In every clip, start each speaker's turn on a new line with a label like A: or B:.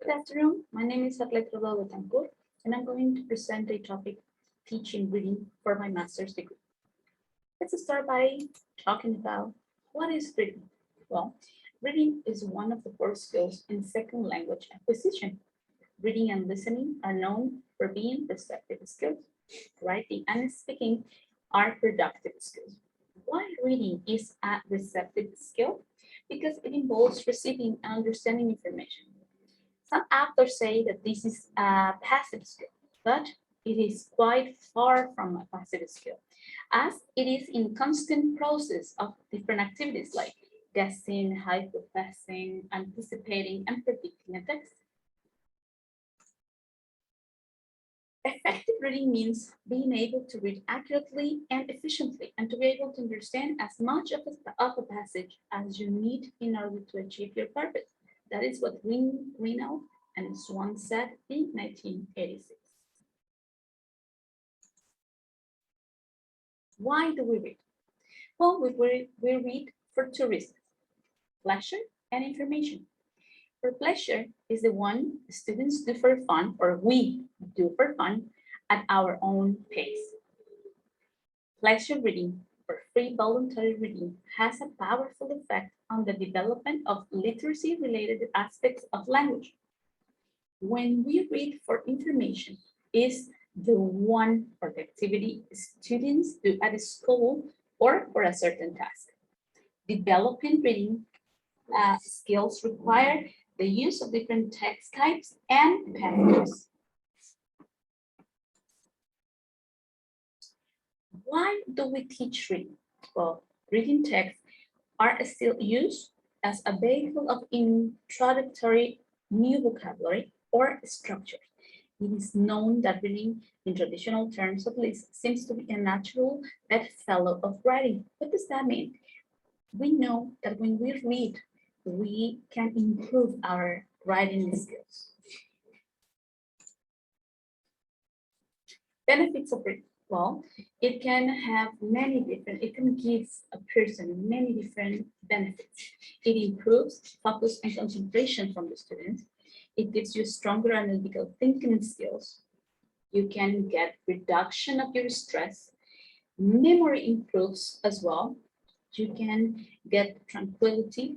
A: Good afternoon. My name is Arlette Rodolfo Betancourt, and I'm going to present a topic, teaching reading for my master's degree. Let's start by talking about what is reading. Well, reading is one of the core skills in second language acquisition. Reading and listening are known for being receptive skills. Writing and speaking are productive skills. Why reading is a receptive skill? Because it involves receiving and understanding information. Some authors say that this is a passive skill, but it is quite far from a passive skill, as it is in constant process of different activities like guessing, hypothesizing, anticipating, and predicting a text. Effective reading means being able to read accurately and efficiently and to be able to understand as much of a passage as you need in order to achieve your purpose. That is what Reno and Swan said in 1986. Why do we read? Well, we read for two reasons, pleasure and information. For pleasure is the one students do for fun, or we do for fun, at our own pace. Pleasure reading, or free voluntary reading, has a powerful effect on the development of literacy-related aspects of language. When we read for information, is the one or the activity students do at school or for a certain task. Developing reading skills require the use of different text types and packages. Why do we teach reading? Well, reading texts are still used as a vehicle of introductory new vocabulary or structure. It is known that reading, in traditional terms at least, seems to be a natural bedfellow of writing. What does that mean? We know that when we read, we can improve our writing skills. Benefits of reading. Well, it can give a person many different benefits. It improves focus and concentration from the students. It gives you stronger analytical thinking skills. You can get reduction of your stress. Memory improves as well. You can get tranquility.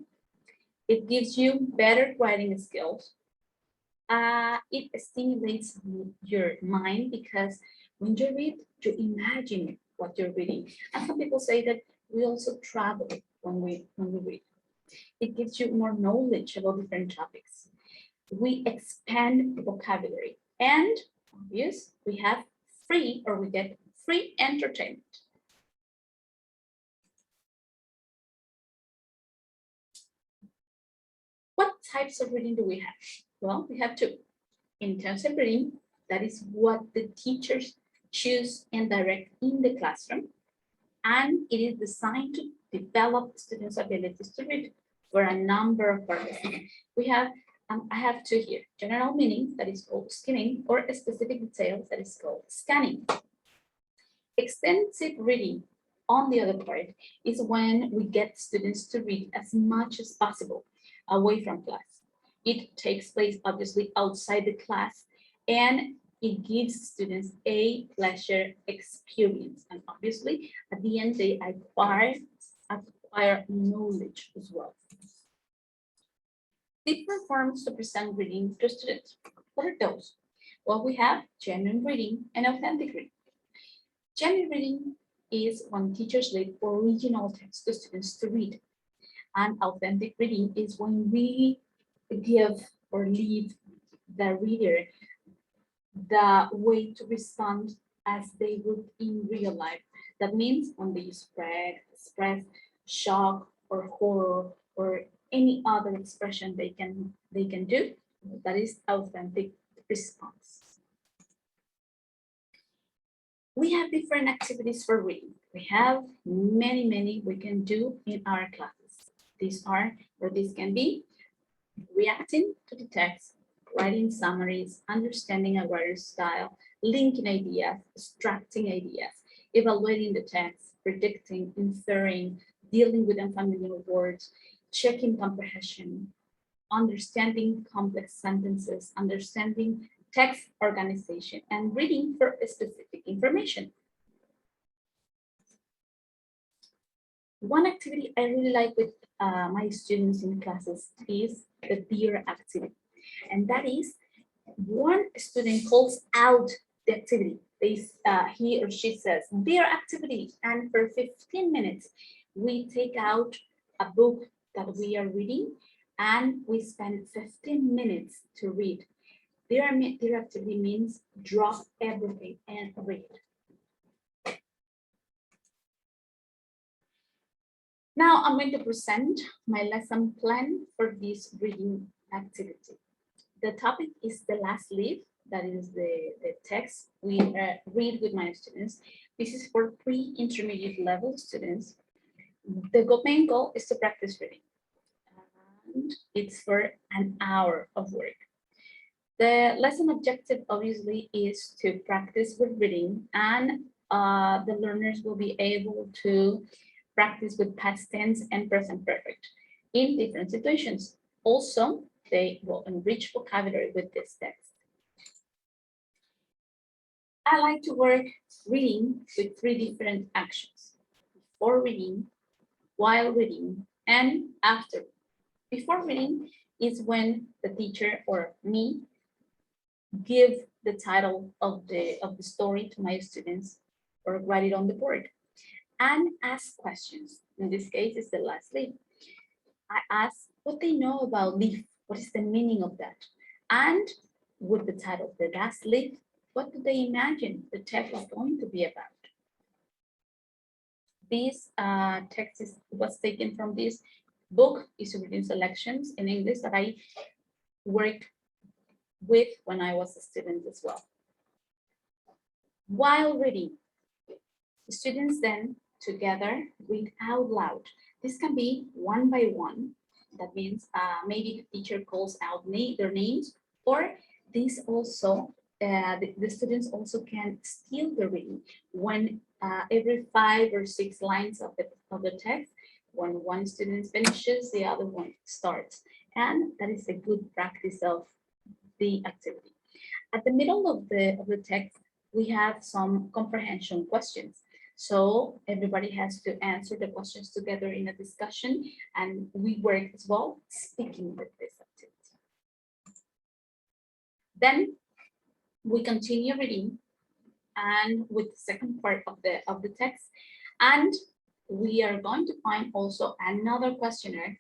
A: It gives you better writing skills. It stimulates your mind because when you read, you imagine what you're reading. And some people say that we also travel when we read. It gives you more knowledge about different topics. We expand vocabulary, and obvious, we get free entertainment. What types of reading do we have? Well, we have two. Intensive reading, that is what the teachers choose and direct in the classroom, and it is designed to develop students' abilities to read for a number of purposes. I have two here, general meaning, that is called skimming, or specific details, that is called scanning. Extensive reading, on the other part, is when we get students to read as much as possible away from class. It takes place obviously outside the class, and it gives students a pleasure experience. And obviously, at the end, they acquire knowledge as well. Different forms to present reading to students. What are those? Well, we have genuine reading and authentic reading. Genuine reading is when teachers read original text to students to read. And authentic reading is when we give or leave the reader the way to respond as they would in real life. That means when they express shock or horror or any other expression they can do, that is authentic response. We have different activities for reading. We have many we can do in our classes. These can be reacting to the text, writing summaries, understanding a writer's style, linking ideas, extracting ideas, evaluating the text, predicting, inferring, dealing with unfamiliar words, checking comprehension, understanding complex sentences, understanding text organization, and reading for specific information. One activity I really like with my students in classes is the DEAR activity. And that is one student calls out the activity. He or she says, DEAR activity. And for 15 minutes, we take out a book that we are reading and we spend 15 minutes to read. DEAR activity means drop everything and read. Now I'm going to present my lesson plan for this reading activity. The topic is the last leaf, that is the text we read with my students. This is for pre-intermediate level students. The main goal is to practice reading. And it's for an hour of work. The lesson objective obviously is to practice with reading, and the learners will be able to practice with past tense and present perfect in different situations. Also, they will enrich vocabulary with this text. I like to work reading with 3 different actions: before reading, while reading, and after. Before reading is when the teacher or me give the title of the story to my students or write it on the board and ask questions. In this case, it's the last leaf. I ask what they know about leaf. What is the meaning of that? And with the title, the last leaf, what do they imagine the text is going to be about? This text was taken from this book, Easy Reading Selections in English, that I worked with when I was a student as well. While reading, students then together read out loud. This can be one by one. That means maybe the teacher calls out their names, or these also, the students also can steal the reading when every 5 or 6 lines of the text, when one student finishes, the other one starts. And that is a good practice of the activity. At the middle of the text, we have some comprehension questions. So everybody has to answer the questions together in a discussion, and we work as well speaking with this activity. Then we continue reading and with the second part of the text, and we are going to find also another questionnaire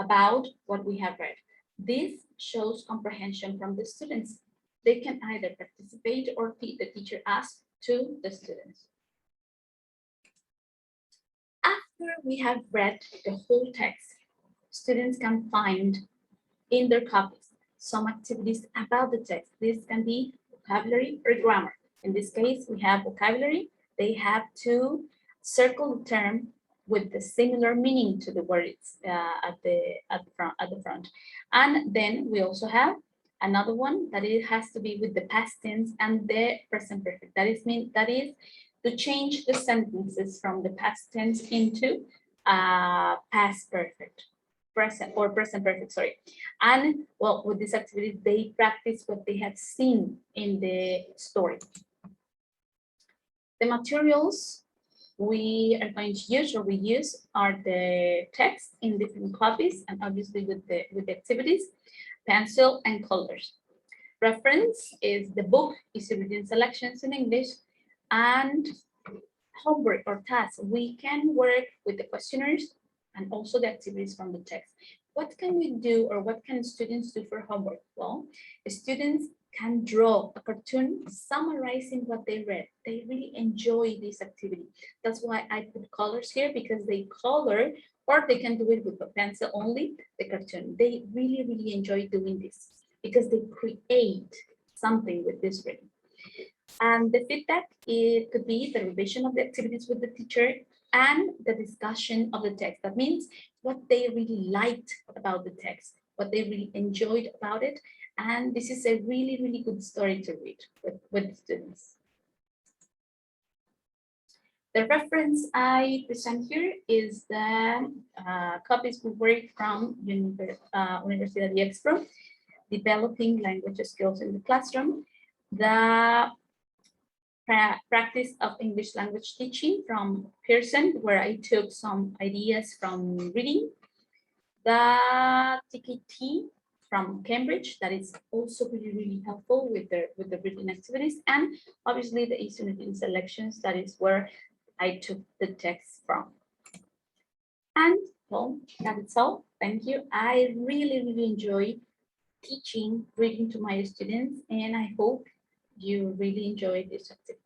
A: about what we have read. This shows comprehension from the students. They can either participate or the teacher asks to the students. After we have read the whole text, students can find in their copies some activities about the text. This can be vocabulary or grammar. In this case, we have vocabulary. They have to circle the term with the similar meaning to the words at the front. And then we also have another one that it has to be with the past tense and the present perfect. That is to change the sentences from the past tense into past perfect, present perfect, sorry. And well, with this activity, they practice what they have seen in the story. The materials we are going to use or we use are the text in different copies, and obviously with the activities, pencil and colors. Reference is the book, Easy Reading Selections in English, and homework or tasks. We can work with the questionnaires and also the activities from the text. What can we do, or what can students do for homework? Well, students can draw a cartoon summarizing what they read. They really enjoy this activity. That's why I put colors here, because they color, or they can do it with a pencil only, the cartoon. They really, really enjoy doing this because they create something with this reading. And the feedback, it could be the revision of the activities with the teacher and the discussion of the text. That means what they really liked about the text, what they really enjoyed about it. And this is a really, really good story to read with students. The reference I present here is the copies we work from Universidad de Expro, developing language skills in the classroom, the practice of English language teaching from Pearson, where I took some ideas from reading, the TKT from Cambridge, that is also really helpful with the reading activities, and obviously the e-student selections, that is where I took the text from. And well, that's all. Thank you. I really enjoy teaching reading to my students, and I hope you really enjoy this activity.